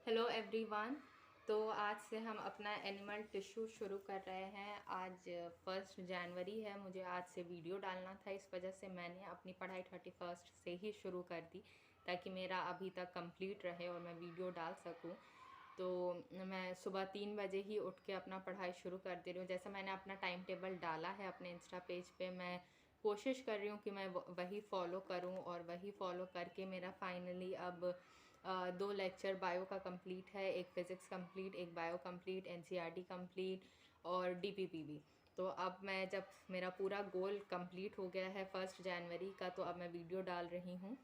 Hello everyone. तो आज से हम अपना एनिमल टिश्यू शुरू कर रहे हैं। आज 1 जनवरी है। मुझे आज से वीडियो डालना था, इस वजह से मैंने अपनी पढ़ाई 31 से ही शुरू कर दी ताकि मेरा अभी तक कंप्लीट रहे और मैं वीडियो डाल सकूं। तो मैं सुबह 3 बजे ही उठ के अपना पढ़ाई शुरू कर दे रही हूँ। जैसे मैंने अपना टाइम टेबल डाला है अपने इंस्टा पेज पे, मैं कोशिश कर रही हूँ कि मैं वही फॉलो करूँ और वही फॉलो करके मेरा फाइनली अब 2 लेक्चर बायो का कंप्लीट है, एक फ़िज़िक्स कंप्लीट, एक बायो कंप्लीट, एनसीईआरटी कंप्लीट और डीपीपीबी। तो अब मैं जब मेरा पूरा गोल कंप्लीट हो गया है 1 जनवरी का, तो अब मैं वीडियो डाल रही हूँ।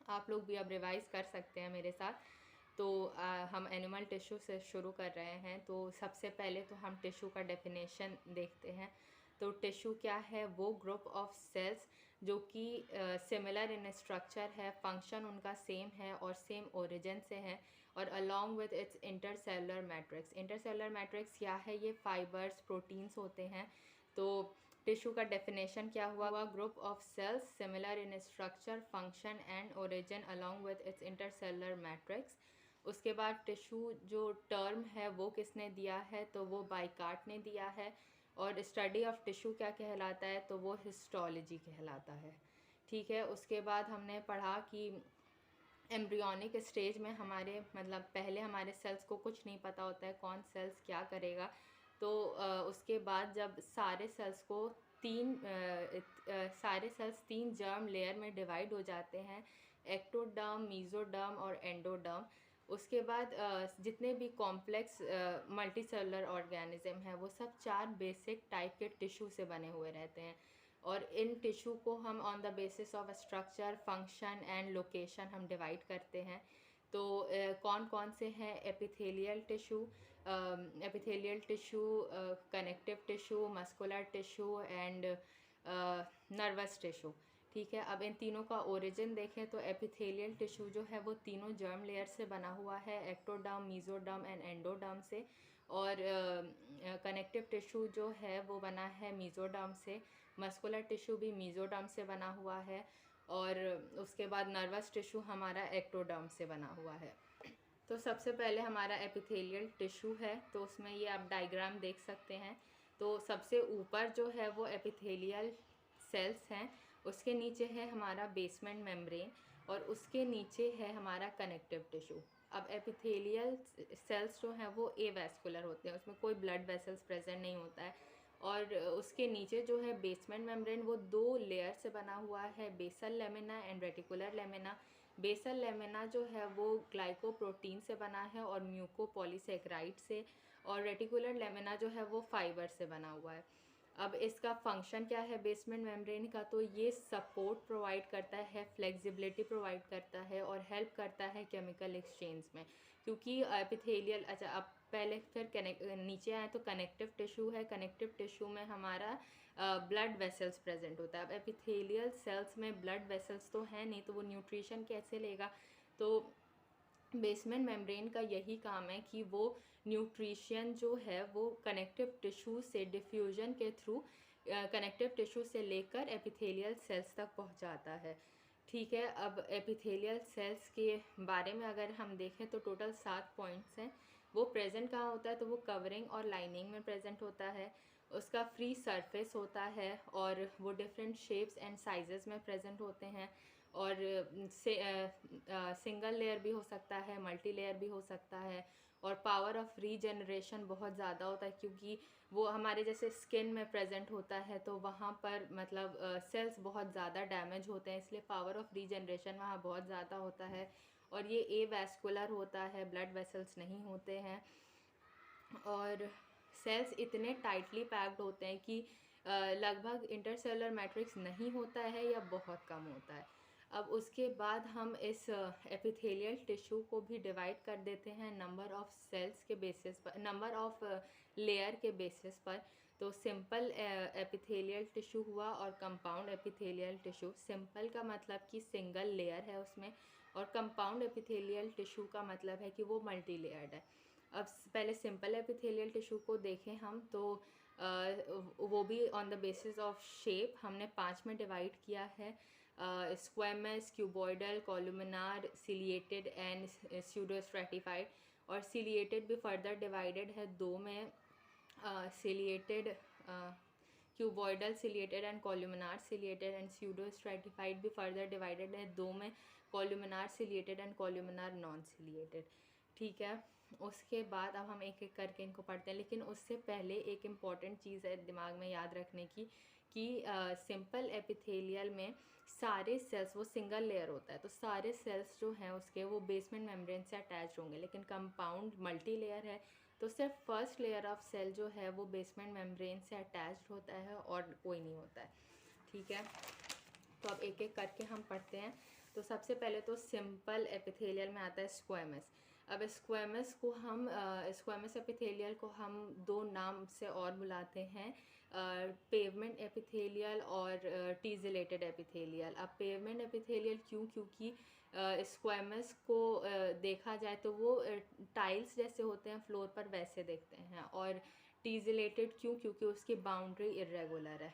आप लोग भी अब रिवाइज़ कर सकते हैं मेरे साथ। तो हम एनिमल टिश्यू से शुरू कर रहे हैं। तो सबसे पहले तो हम टिश्यू का डेफिनेशन देखते हैं। तो टिश्यू क्या है? वो ग्रुप ऑफ सेल्स जो कि सिमिलर इन स्ट्रक्चर है, फंक्शन उनका सेम है और सेम ओरिजिन से है, और along with its intercellular matrix. Intercellular matrix क्या है? ये फाइबर्स, प्रोटीन्स होते हैं। तो टिश्यू का डेफिनेशन क्या हुआ? Group of cells similar in structure, function and origin along with its intercellular matrix. उसके बाद टिश्यू जो टर्म है वो किसने दिया है? तो वो बाइकार्ट ने दिया है। और स्टडी ऑफ टिश्यू क्या कहलाता है? तो वो हिस्टोलॉजी कहलाता है। ठीक है। उसके बाद हमने पढ़ा कि एम्ब्रियोनिक स्टेज में हमारे पहले हमारे सेल्स को कुछ नहीं पता होता है कौन सेल्स क्या करेगा। तो उसके बाद जब सारे सेल्स 3 जर्म लेयर में डिवाइड हो जाते हैं, एक्टोडर्म, मीजोडर्म और एंडोडर्म। उसके बाद जितने भी कॉम्प्लेक्स मल्टीसेलुलर ऑर्गेनिज्म हैं वो सब 4 बेसिक टाइप के टिश्यू से बने हुए रहते हैं। और इन टिश्यू को हम on the basis of structure, function and location हम डिवाइड करते हैं। तो कौन कौन से हैं? Epithelial tissue, connective tissue, muscular tissue and nervous tissue. ठीक है। अब इन तीनों का ओरिजिन देखें तो एपिथेलियल टिश्यू जो है वो तीनों जर्म लेयर से बना हुआ है, एक्टोडर्म, मीजोडर्म एंड एंडोडर्म से। और कनेक्टिव टिश्यू जो है वो बना है मीजोडर्म से। मस्कुलर टिश्यू भी मीजोडर्म से बना हुआ है। और उसके बाद नर्वस टिश्यू हमारा एक्टोडर्म से बना हुआ है। तो सबसे पहले हमारा एपिथेलियल टिश्यू है, तो उसमें ये आप डायग्राम देख सकते हैं। तो सबसे ऊपर जो है वो एपिथेलियल सेल्स हैं, उसके नीचे है हमारा बेसमेंट मेम्ब्रेन और उसके नीचे है हमारा कनेक्टिव टिश्यू। अब एपिथेलियल सेल्स जो हैं वो एवैस्कुलर होते हैं, उसमें कोई ब्लड वेसल्स प्रेजेंट नहीं होता है। और उसके नीचे जो है बेसमेंट मेम्ब्रेन, वो 2 लेयर से बना हुआ है, basal lamina and reticular lamina. Basal lamina जो है वो ग्लाइकोप्रोटीन से बना है और म्यूकोपॉलीसेकेराइड से। और रेटिकुलर लेमिना जो है वो फाइबर से बना हुआ है। अब इसका फंक्शन क्या है बेसमेंट मेम्ब्रेन का? तो ये सपोर्ट प्रोवाइड करता है, फ्लेक्सिबिलिटी प्रोवाइड करता है और हेल्प करता है केमिकल एक्सचेंज में। क्योंकि एपिथेलियल, अच्छा अब पहले फिर नीचे आए तो कनेक्टिव टिश्यू है। कनेक्टिव टिश्यू में हमारा ब्लड वेसल्स प्रेजेंट होता है। अब एपिथेलियल सेल्स में ब्लड वेसल्स तो है नहीं, तो वो न्यूट्रिशन कैसे लेगा? तो बेसमेंट मेम्ब्रेन का यही काम है कि वो न्यूट्रिशन जो है वो कनेक्टिव टिश्यू से डिफ्यूजन के थ्रू कनेक्टिव टिश्यू से लेकर एपिथेलियल सेल्स तक पहुंचाता है। ठीक है। अब एपिथेलियल सेल्स के बारे में अगर हम देखें तो टोटल 7 पॉइंट्स हैं। वो प्रेजेंट कहाँ होता है? तो वो कवरिंग और लाइनिंग में प्रेजेंट होता है। उसका फ्री सरफेस होता है और वो डिफरेंट शेप्स एंड साइजेस में प्रेजेंट होते हैं। और सिंगल लेयर भी हो सकता है, मल्टी लेयर भी हो सकता है। और पावर ऑफ रीजनरेशन बहुत ज़्यादा होता है, क्योंकि वो हमारे जैसे स्किन में प्रेजेंट होता है तो वहाँ पर सेल्स बहुत ज़्यादा डैमेज होते हैं, इसलिए पावर ऑफ रीजनरेशन वहाँ बहुत ज़्यादा होता है। और ये एवैस्कुलर होता है, ब्लड वेसल्स नहीं होते हैं। और सेल्स इतने टाइटली पैक्ड होते हैं कि लगभग इंटरसेलुलर मैट्रिक्स नहीं होता है या बहुत कम होता है। अब उसके बाद हम इस एपिथेलियल टिश्यू को भी डिवाइड कर देते हैं नंबर ऑफ सेल्स के बेसिस पर, नंबर ऑफ लेयर के बेसिस पर। तो सिंपल एपिथेलियल टिश्यू हुआ और कंपाउंड एपिथेलियल टिश्यू। सिंपल का मतलब कि सिंगल लेयर है उसमें, और कंपाउंड एपिथेलियल टिश्यू का मतलब है कि वो मल्टी लेयर्ड है। अब पहले सिंपल एपिथेलियल टिश्यू को देखें हम तो वो भी on the basis of shape हमने 5 में डिवाइड किया है। Squamous, cuboidal, columnar, ciliated and pseudostratified. और सिलिएटेड भी फर्दर डिवाइडेड है दो में, ciliated cuboidal ciliated and columnar ciliated, and pseudostratified भी फर्दर डिवाइडेड है दो में, columnar ciliated and columnar non ciliated. ठीक है, उसके बाद अब हम एक एक करके इनको पढ़ते हैं, लेकिन उससे पहले एक इम्पॉर्टेंट चीज़ है दिमाग में याद रखने की कि सिंपल एपिथेलियल में सारे सेल्स, वो सिंगल लेयर होता है तो सारे सेल्स जो हैं उसके वो बेसमेंट मेम्ब्रेन से अटैच होंगे, लेकिन कंपाउंड मल्टी लेयर है तो सिर्फ फर्स्ट लेयर ऑफ सेल जो है वो बेसमेंट मेम्ब्रेन से अटैच्ड होता है और कोई नहीं होता है। ठीक है, तो अब एक एक करके हम पढ़ते हैं। तो सबसे पहले तो सिंपल एपिथेलियल में आता है स्क्वेमस। अब स्क्वेमस को हम स्क्वेमस एपिथेलियल को हम दो नाम से और बुलाते हैं, पेवमेंट एपिथेलियल और टीजिलेटेड एपिथेलियल। अब पेवमेंट एपिथेलियल क्यों, क्योंकि स्क्वेमस को देखा जाए तो वो टाइल्स जैसे होते हैं फ्लोर पर वैसे दिखते हैं, और टीजिलेटेड क्यों, क्योंकि उसकी बाउंड्री इरेगुलर है।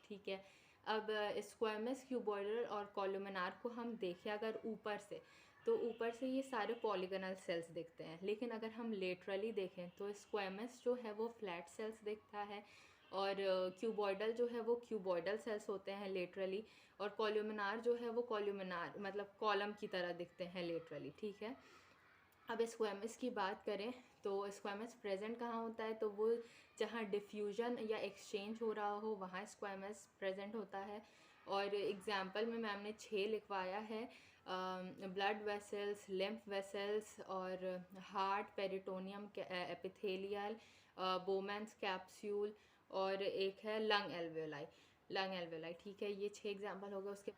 ठीक है, अब स्क्वेमस, क्यूबॉइडल और कॉलुमिनार को हम देखें अगर ऊपर से, तो ऊपर से ये सारे पॉलीगनल सेल्स दिखते हैं, लेकिन अगर हम लेटरली देखें तो स्क्वेमस जो है वो फ्लैट सेल्स दिखता है, और क्यूबॉइडल जो है वो क्यूबॉइडल सेल्स होते हैं लेटरली, और कॉलुमिनार जो है वो कॉलुमिनार मतलब कॉलम की तरह दिखते हैं लेटरली। ठीक है, अब स्क्वेमस की बात करें तो स्क्वेमस प्रेजेंट कहाँ होता है, तो वो जहाँ डिफ्यूजन या एक्सचेंज हो रहा हो वहाँ स्क्वेमस प्रेजेंट होता है। और एग्जाम्पल में मैम ने 6 लिखवाया है, ब्लड वेसल्स, लिम्फ वेसल्स, और heart, peritoneum epithelial, Bowman's capsule, और एक है लंग एल्वेलाई, लंग एल्वेलाई। ठीक है, ये 6 एग्जाम्पल हो गए। उसके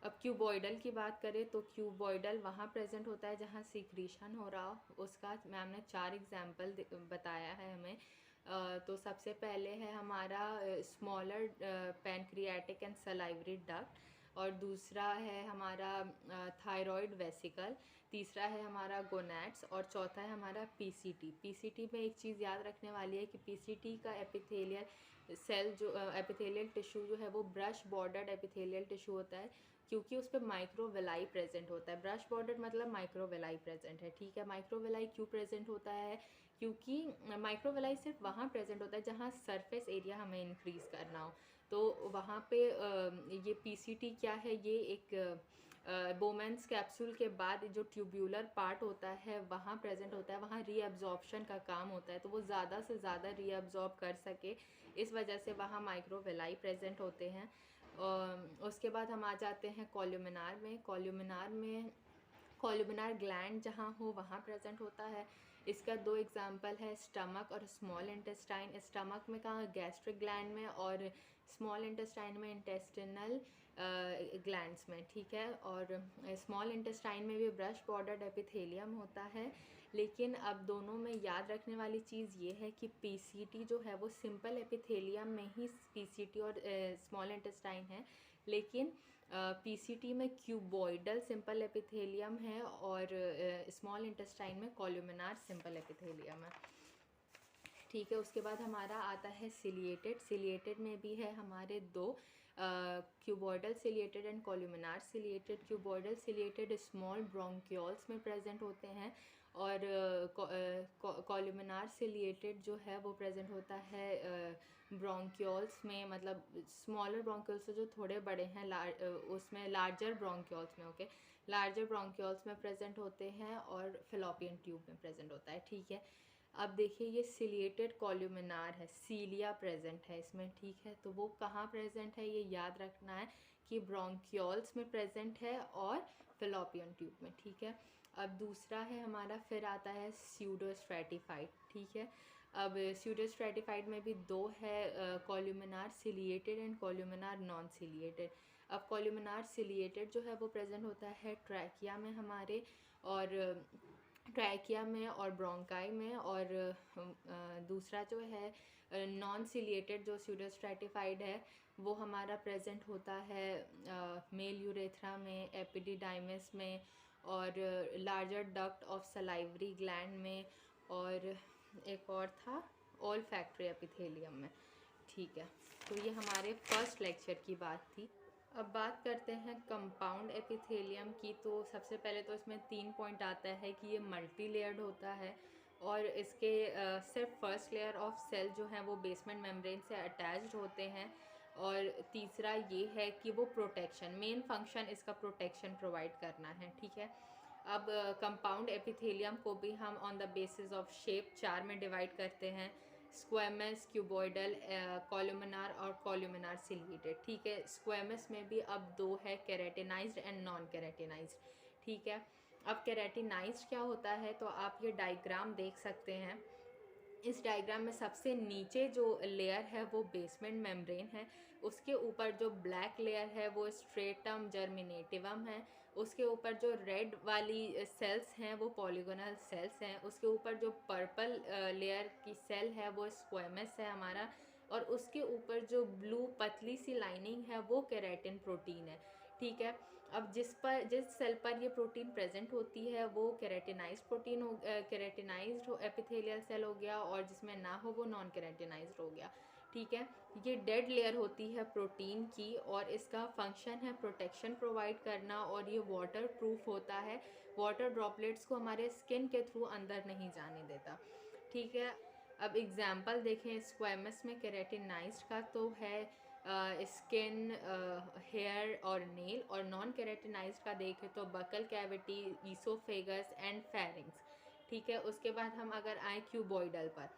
अब क्यूबॉइडल की बात करें तो क्यूबॉइडल वहाँ प्रेजेंट होता है जहाँ सिक्रीशन हो रहा हो, उसका मैम ने 4 एग्जाम्पल बताया है हमें। तो सबसे पहले है हमारा smaller pancreatic and salivary duct, और दूसरा है हमारा थायराइड वेसिकल, तीसरा है हमारा गोनैड्स, और चौथा है हमारा पीसीटी। पीसीटी में एक चीज़ याद रखने वाली है कि पीसीटी का एपिथेलियल सेल जो एपिथेलियल टिश्यू जो है वो ब्रश बॉर्डर्ड एपिथेलियल टिश्यू होता है, क्योंकि उस पर माइक्रोवेलाई प्रेजेंट होता है। ब्रश बॉर्डर मतलब माइक्रोवेलाई प्रेजेंट है। ठीक है, माइक्रोवेलाई क्यों प्रेजेंट होता है, क्योंकि माइक्रोवेलाई सिर्फ वहाँ प्रेजेंट होता है जहाँ सरफेस एरिया हमें इंक्रीज़ करना हो, तो वहाँ पे ये पीसीटी क्या है, ये एक बोमेंस कैप्सूल के बाद जो ट्यूब्यूलर पार्ट होता है वहाँ प्रेजेंट होता है, वहाँ रीअब्जॉर्प्शन का काम होता है, तो वो ज़्यादा से ज़्यादा रीअब्जॉर्ब कर सके, इस वजह से वहाँ माइक्रोवेलाई प्रेजेंट होते हैं। उसके बाद हम आ जाते हैं कॉलुमिनार में। कॉलुमिनार ग्लैंड जहाँ हो वहाँ प्रेजेंट होता है। इसका 2 एग्जाम्पल है, स्टमक और स्मॉल इंटेस्टाइन। स्टमक में कहाँ, गैस्ट्रिक ग्लैंड में, और स्मॉल इंटेस्टाइन में इंटेस्टिनल ग्लैंड्स में। ठीक है, और स्मॉल इंटेस्टाइन में भी ब्रश बॉर्डर्ड एपिथेलियम होता है, लेकिन अब दोनों में याद रखने वाली चीज़ ये है कि पीसीटी जो है वो सिंपल एपिथेलियम में ही पीसीटी और स्मॉल इंटेस्टाइन है, लेकिन पीसीटी में क्यूबॉइडल सिंपल एपिथेलियम है, और स्मॉल इंटेस्टाइन में कॉलुमिनार सिंपल एपिथेलियम है। ठीक है, उसके बाद हमारा आता है सिलिएटेड। सिलिएटेड में भी है हमारे दो, cuboidal ciliated and columnar ciliated. Cuboidal ciliated small bronchioles में प्रेजेंट होते हैं, और कॉलुमिनार सिलिएटेड जो है वो प्रेजेंट होता है ब्रोंक्यूल्स में, मतलब स्मॉलर ब्रोंक्यूल्स से जो थोड़े बड़े हैं उसमें लार्जर ब्रोंक्यूल्स में, ओके, लार्जर ब्रोंक्यूल्स में प्रेजेंट होते हैं, और फिलोपियन ट्यूब में प्रेजेंट होता है। ठीक है, अब देखिए ये सिलिएटेड कॉलुमिनार है, सीलिया प्रेजेंट है इसमें। ठीक है, तो वो कहाँ प्रेजेंट है ये याद रखना है कि ब्रोंक्यूल्स में प्रेजेंट है और फिलोपियन ट्यूब में। ठीक है, अब दूसरा है हमारा, फिर आता है स्यूडो स्ट्रेटिफाइड। ठीक है, अब स्यूडो स्ट्रेटिफाइड में भी दो है, कॉलुमिनार ciliated and columnar non ciliated. अब कॉलुमिनार सिलिएटेड जो है वो प्रेजेंट होता है ट्रैकिया में हमारे, और ट्रैकिया में और ब्रोंकाई में, और दूसरा जो है नॉन सिलिएटेड जो स्यूडोस्ट्रेटिफाइड है वो हमारा प्रेजेंट होता है मेल यूरेथ्रा में, एपिडिडाइमिस में, और larger duct of salivary gland में, और एक और था ओल्फैक्टरी एपिथेलियम में। ठीक है, तो ये हमारे फर्स्ट लेक्चर की बात थी। अब बात करते हैं कंपाउंड एपिथेलियम की। तो सबसे पहले तो इसमें 3 पॉइंट आता है कि ये मल्टी लेयर्ड होता है और इसके सिर्फ फर्स्ट लेयर ऑफ सेल जो है वो बेसमेंट मेम्ब्रेन से अटैच्ड होते हैं। और तीसरा ये है कि वो प्रोटेक्शन, मेन फंक्शन इसका प्रोटेक्शन प्रोवाइड करना है, ठीक है। अब कंपाउंड एपिथेलियम को भी हम on the basis of shape 4 में डिवाइड करते हैं: स्क्वेमस, क्यूबॉइडल, कॉलुमिनार और कॉलुमिनार सिलिएटेड, ठीक है। स्क्वेमस में भी अब 2 है, केराटिनाइज्ड एंड नॉन केराटिनाइज्ड, ठीक है। अब केराटिनाइज्ड क्या होता है, तो आप ये डायग्राम देख सकते हैं। इस डायग्राम में सबसे नीचे जो लेयर है वो बेसमेंट मेम्ब्रेन है, उसके ऊपर जो ब्लैक लेयर है वो स्ट्रेटम जर्मिनेटिवम है, उसके ऊपर जो रेड वाली सेल्स हैं वो पॉलीगोनल सेल्स हैं, उसके ऊपर जो पर्पल लेयर की सेल है वो स्क्वेमस है हमारा, और उसके ऊपर जो ब्लू पतली सी लाइनिंग है वो केराटिन प्रोटीन है, ठीक है। अब जिस सेल पर ये प्रोटीन प्रेजेंट होती है वो केराटिनाइज्ड प्रोटीन हो, केराटिनाइज्ड हो एपिथेलियल सेल हो गया, और जिसमें ना हो वो नॉन केराटिनाइज्ड हो गया, ठीक है। ये डेड लेयर होती है प्रोटीन की और इसका फंक्शन है प्रोटेक्शन प्रोवाइड करना, और ये वाटर प्रूफ होता है, वाटर ड्रॉपलेट्स को हमारे स्किन के थ्रू अंदर नहीं जाने देता, ठीक है। अब एग्जाम्पल देखें स्क्वेमस में केराटिनाइज्ड का, तो है स्किन, हेयर और नेल, और नॉन केराटिनाइज्ड का देखें तो buccal cavity, oesophagus and pharynx, ठीक है। उसके बाद हम अगर आए क्यूबॉइडल पर,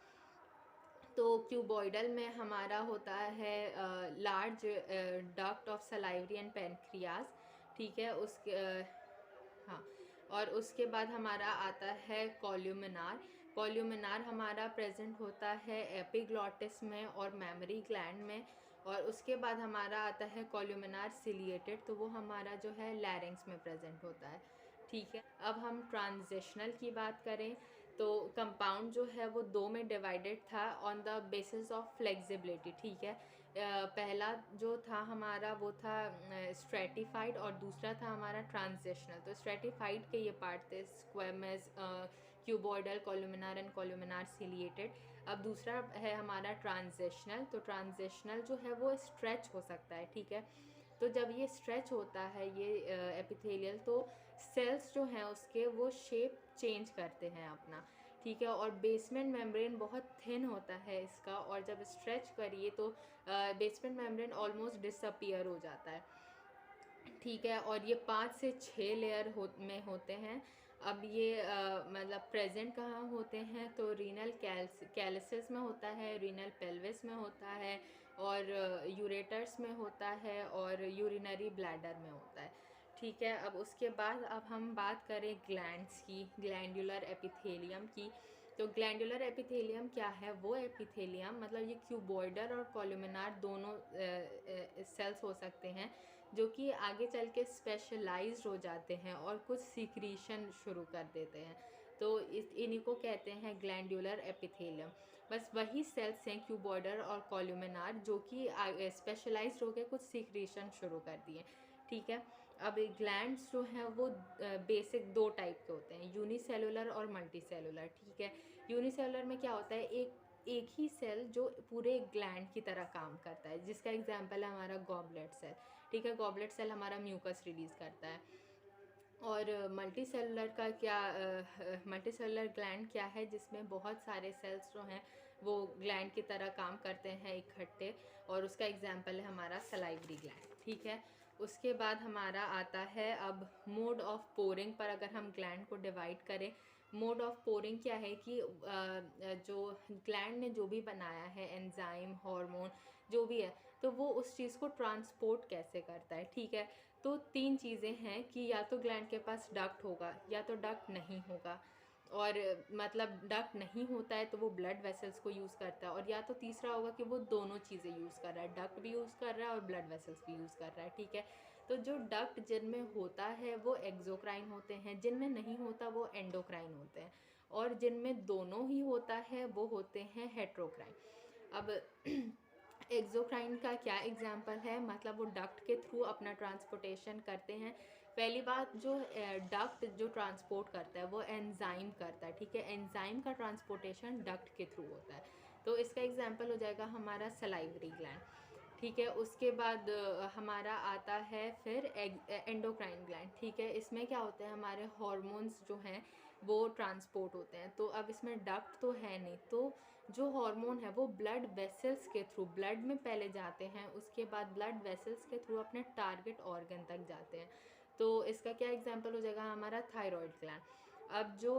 तो क्यूबॉइडल में हमारा होता है large duct of salivary and pancreas, ठीक है। हाँ, और उसके बाद हमारा आता है कॉल्यूमिनार। कॉल्यूमिनार हमारा प्रेजेंट होता है एपिग्लॉटिस में और मेमोरी ग्लैंड में, और उसके बाद हमारा आता है कॉल्यूमिनार सिलिएटेड, तो वो हमारा जो है लैरिंग्स में प्रेजेंट होता है, ठीक है। अब हम ट्रांजिशनल की बात करें तो कंपाउंड जो है वो 2 में डिवाइडेड था on the basis of flexibility, ठीक है। पहला जो था हमारा वो था स्ट्रेटिफाइड और दूसरा था हमारा ट्रांजिशनल। तो स्ट्रेटिफाइड के ये पार्ट थे squamous, cuboidal, कॉलुमिनार and columnar ciliated. अब दूसरा है हमारा ट्रांजिशनल। तो ट्रांजिशनल जो है वो स्ट्रेच हो सकता है, ठीक है। तो जब ये स्ट्रेच होता है ये एपिथेलियल, तो सेल्स जो हैं उसके वो शेप चेंज करते हैं अपना, ठीक है। और बेसमेंट मेम्ब्रेन बहुत थिन होता है इसका, और जब स्ट्रेच करिए तो बेसमेंट मेम्ब्रेन ऑलमोस्ट डिसअपियर हो जाता है, ठीक है। और ये 5 से 6 लेयर में होते हैं। अब ये मतलब प्रेजेंट कहाँ होते हैं, तो रीनल कैलिसिस में होता है, रीनल पेल्विस में होता है, और यूरेटर्स में होता है, और यूरिनरी ब्लैडर में होता है, ठीक है। अब उसके बाद अब हम बात करें ग्लैंड्स की, ग्लैंडुलर एपिथेलियम की। तो ग्लैंडुलर एपिथेलियम क्या है, वो एपिथेलियम मतलब ये क्यूबॉइडल और कॉलुमिनार दोनों सेल्स हो सकते हैं जो कि आगे चल के स्पेशलाइज्ड हो जाते हैं और कुछ सीक्रीशन शुरू कर देते हैं। तो इन्हीं को कहते हैं ग्लैंडुलर एपिथेलियम। बस वही सेल्स हैं क्यूबॉइडल और कॉलुमिनार जो कि स्पेशलाइज्ड होकर कुछ सीक्रीशन शुरू कर दिए, ठीक है। अब ग्लैंड्स जो हैं वो बेसिक 2 टाइप के होते हैं, यूनिसेलुलर और मल्टीसेलुलर, ठीक है। यूनिसेलुलर में क्या होता है, एक ही सेल जो पूरे ग्लैंड की तरह काम करता है, जिसका एग्जांपल है हमारा गॉबलेट सेल, ठीक है। गॉबलेट सेल हमारा म्यूकस रिलीज़ करता है। और मल्टी सेलुलर का क्या, मल्टी सेलुलर ग्लैंड क्या है, जिसमें बहुत सारे सेल्स जो हैं वो ग्लैंड की तरह काम करते हैं इकट्ठे, और उसका एग्जांपल है हमारा सलाइवरी ग्लैंड, ठीक है। उसके बाद हमारा आता है अब मोड ऑफ पोरिंग पर। अगर हम ग्लैंड को डिवाइड करें, मोड ऑफ पोरिंग क्या है कि जो ग्लैंड ने जो भी बनाया है एंजाइम, हार्मोन जो भी है, तो वो उस चीज़ को ट्रांसपोर्ट कैसे करता है, ठीक है। तो 3 चीज़ें हैं कि या तो ग्लैंड के पास डक्ट होगा, या तो डक्ट नहीं होगा, और मतलब डक्ट नहीं होता है तो वो ब्लड वेसल्स को यूज़ करता है, और या तो तीसरा होगा कि वो दोनों चीज़ें यूज़ कर रहा है, डक्ट भी यूज़ कर रहा है और ब्लड वेसल्स भी यूज़ कर रहा है, ठीक है। तो जो डक्ट जिनमें होता है वो एक्सोक्राइन होते हैं, जिनमें नहीं होता वो एंडोक्राइन होते हैं, और जिनमें दोनों ही होता है वो होते हैं हेट्रोक्राइन। अब एक्सोक्राइन का क्या एग्जाम्पल है, मतलब वो डक्ट के थ्रू अपना ट्रांसपोर्टेशन करते हैं। पहली बात, जो डक्ट जो ट्रांसपोर्ट करता है वो एंजाइम करता है, ठीक है। एंजाइम का ट्रांसपोर्टेशन डक्ट के थ्रू होता है, तो इसका एग्जाम्पल हो जाएगा हमारा सलाइवरी ग्लैंड, ठीक है। उसके बाद हमारा आता है फिर एंडोक्राइन ग्लैंड, ठीक है। इसमें क्या होता है, हमारे हॉर्मोन्स जो हैं वो ट्रांसपोर्ट होते हैं। तो अब इसमें डक्ट तो है नहीं, तो जो हार्मोन है वो ब्लड वेसल्स के थ्रू ब्लड में पहले जाते हैं, उसके बाद ब्लड वेसल्स के थ्रू अपने टारगेट ऑर्गन तक जाते हैं। तो इसका क्या एग्जांपल हो जाएगा, हमारा थायराइड ग्लैंड। अब जो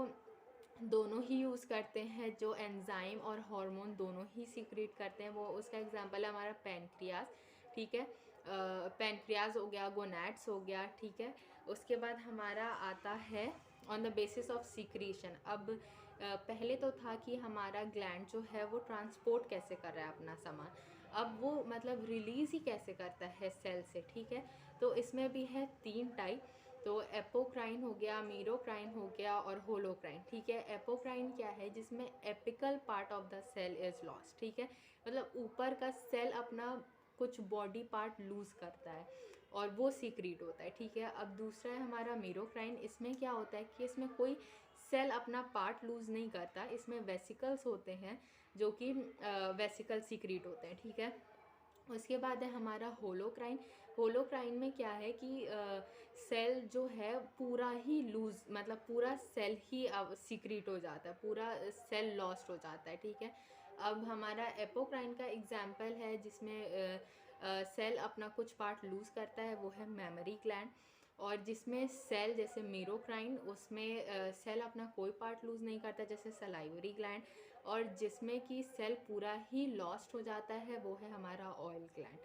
दोनों ही यूज़ करते हैं, जो एंजाइम और हार्मोन दोनों ही सीक्रेट करते हैं, वो उसका एग्जांपल है हमारा पैनक्रियाज, ठीक है। पैनक्रियाज हो गया, गोनैड्स हो गया, ठीक है। उसके बाद हमारा आता है on the basis of secretion. अब पहले तो था कि हमारा ग्लैंड जो है वो ट्रांसपोर्ट कैसे कर रहा है अपना सामान, अब वो मतलब रिलीज़ ही कैसे करता है सेल से, ठीक है। तो इसमें भी है 3 टाइप। तो एपोक्राइन हो गया, मीरोक्राइन हो गया और होलोक्राइन, ठीक है। एपोक्राइन क्या है, जिसमें apical part of the cell is lost, ठीक है। मतलब ऊपर का सेल अपना कुछ बॉडी पार्ट लूज़ करता है और वो सीक्रेट होता है, ठीक है। अब दूसरा है हमारा मीरोक्राइन। इसमें क्या होता है कि इसमें कोई सेल अपना पार्ट लूज़ नहीं करता, इसमें वेसिकल्स होते हैं जो कि वेसिकल सीक्रेट होते हैं, ठीक है। उसके बाद है हमारा होलोक्राइन। होलोक्राइन में क्या है कि सेल जो है पूरा ही लूज, मतलब पूरा सेल ही अब सीक्रेट हो जाता है, पूरा सेल लॉस्ट हो जाता है, ठीक है। अब हमारा एपोक्राइन का एग्जाम्पल है जिसमें सेल अपना कुछ पार्ट लूज़ करता है, वो है मेमोरी ग्लैंड। और जिसमें सेल जैसे मीरोक्राइन, उसमें सेल अपना कोई पार्ट लूज़ नहीं करता जैसे सलाइवरी ग्लैंड। और जिसमें कि सेल पूरा ही लॉस्ट हो जाता है, वो है हमारा ऑयल ग्लैंड।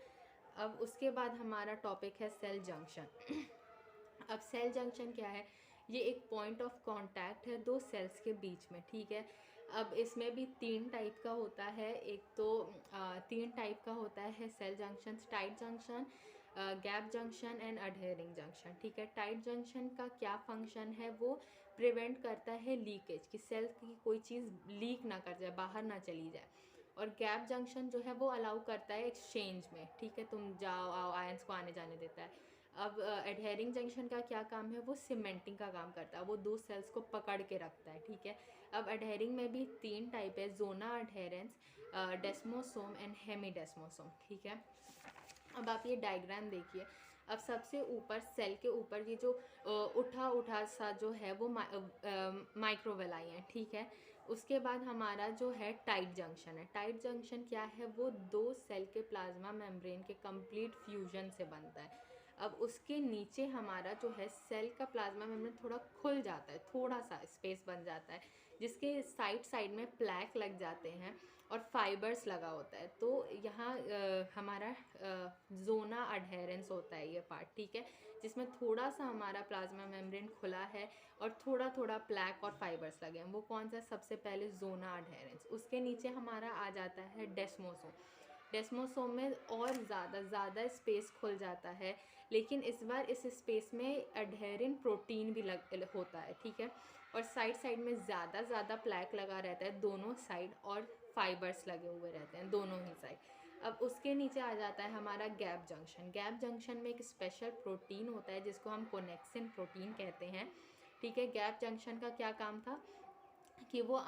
अब उसके बाद हमारा टॉपिक है सेल जंक्शन। अब सेल जंक्शन क्या है, ये एक पॉइंट ऑफ कांटेक्ट है दो सेल्स के बीच में, ठीक है। अब इसमें भी 3 टाइप का होता है। एक तो 3 टाइप का होता है cell junction: tight junction, gap junction and adhering junction, ठीक है। टाइट जंक्शन का क्या फंक्शन है, वो प्रिवेंट करता है लीकेज, कि सेल की कोई चीज़ लीक ना कर जाए, बाहर ना चली जाए। और गैप जंक्शन जो है वो अलाउ करता है एक्सचेंज में, ठीक है, तुम जाओ आओ, आयंस को आने जाने देता है। अब एडहेरिंग जंक्शन का क्या काम है, वो सीमेंटिंग का काम करता है, वो दो सेल्स को पकड़ के रखता है, ठीक है। अब एडहेरिंग में भी 3 टाइप है: जोना अडहेरेंस, डेस्मोसोम एंड हेमीडेस्मोसोम, ठीक है। अब आप ये डायग्राम देखिए। अब सबसे ऊपर सेल के ऊपर ये जो उठा उठा सा जो है वो माइक्रोवेलाई है, ठीक है। उसके बाद हमारा जो है टाइट जंक्शन है। टाइट जंक्शन क्या है, वो दो सेल के प्लाज्मा मेम्ब्रेन के कंप्लीट फ्यूजन से बनता है। अब उसके नीचे हमारा जो है सेल का प्लाज्मा मेम्ब्रेन थोड़ा खुल जाता है, थोड़ा सा स्पेस बन जाता है, जिसके साइड साइड में प्लैक लग जाते हैं और फाइबर्स लगा होता है। तो यहाँ हमारा जोना अडहेरेंस होता है ये पार्ट, ठीक है, जिसमें थोड़ा सा हमारा प्लाज्मा मेम्ब्रेन खुला है और थोड़ा थोड़ा प्लैक और फाइबर्स लगे हैं। वो कौन सा, सबसे पहले जोना अडहेरेंस। उसके नीचे हमारा आ जाता है डेस्मोसोम। डेस्मोसोम में और ज़्यादा स्पेस खुल जाता है, लेकिन इस बार इस स्पेस में अडहेरिन प्रोटीन भी होता है, ठीक है। और साइड साइड में ज़्यादा प्लैक लगा रहता है दोनों साइड, और फाइबर्स लगे हुए रहते हैं दोनों ही साइड। अब उसके नीचे आ जाता है हमारा गैप जंक्शन। गैप जंक्शन में एक स्पेशल प्रोटीन होता है जिसको हम कोनेक्सिन प्रोटीन कहते हैं, ठीक है। गैप जंक्शन का क्या काम था कि वो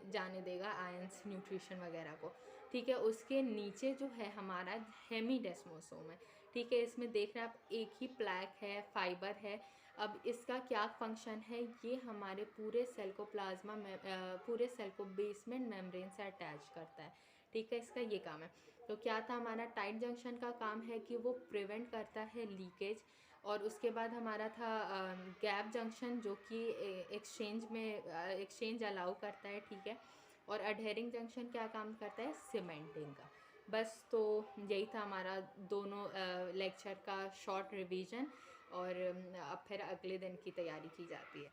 जाने देगा आयंस, न्यूट्रिशन वगैरह को, ठीक है। उसके नीचे जो है हमारा हेमीडेस्मोसोम है, ठीक है। इसमें देख रहे हैं आप, एक ही प्लैक है, फाइबर है। अब इसका क्या फंक्शन है, ये हमारे पूरे सेल को पूरे सेल को बेसमेंट मेम्ब्रेन से अटैच करता है, ठीक है। इसका ये काम है। तो क्या था, हमारा टाइट जंक्शन का काम है कि वो प्रिवेंट करता है लीकेज। और उसके बाद हमारा था गैप जंक्शन, जो कि एक्सचेंज अलाउ करता है, ठीक है। और अडहेरिंग जंक्शन क्या काम करता है, सीमेंटिंग का। बस तो यही था हमारा दोनों लेक्चर का शॉर्ट रिवीजन। और अब फिर अगले दिन की तैयारी की जाती है।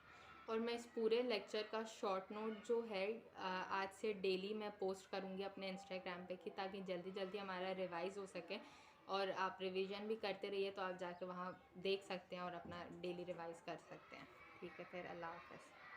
और मैं इस पूरे लेक्चर का शॉर्ट नोट जो है आज से डेली मैं पोस्ट करूँगी अपने इंस्टाग्राम पे, कि ताकि जल्दी जल्दी हमारा रिवाइज़ हो सके। और आप रिवीजन भी करते रहिए, तो आप जाके वहाँ देख सकते हैं और अपना डेली रिवाइज़ कर सकते हैं, ठीक है। फिर अल्लाह हाफ़िज़।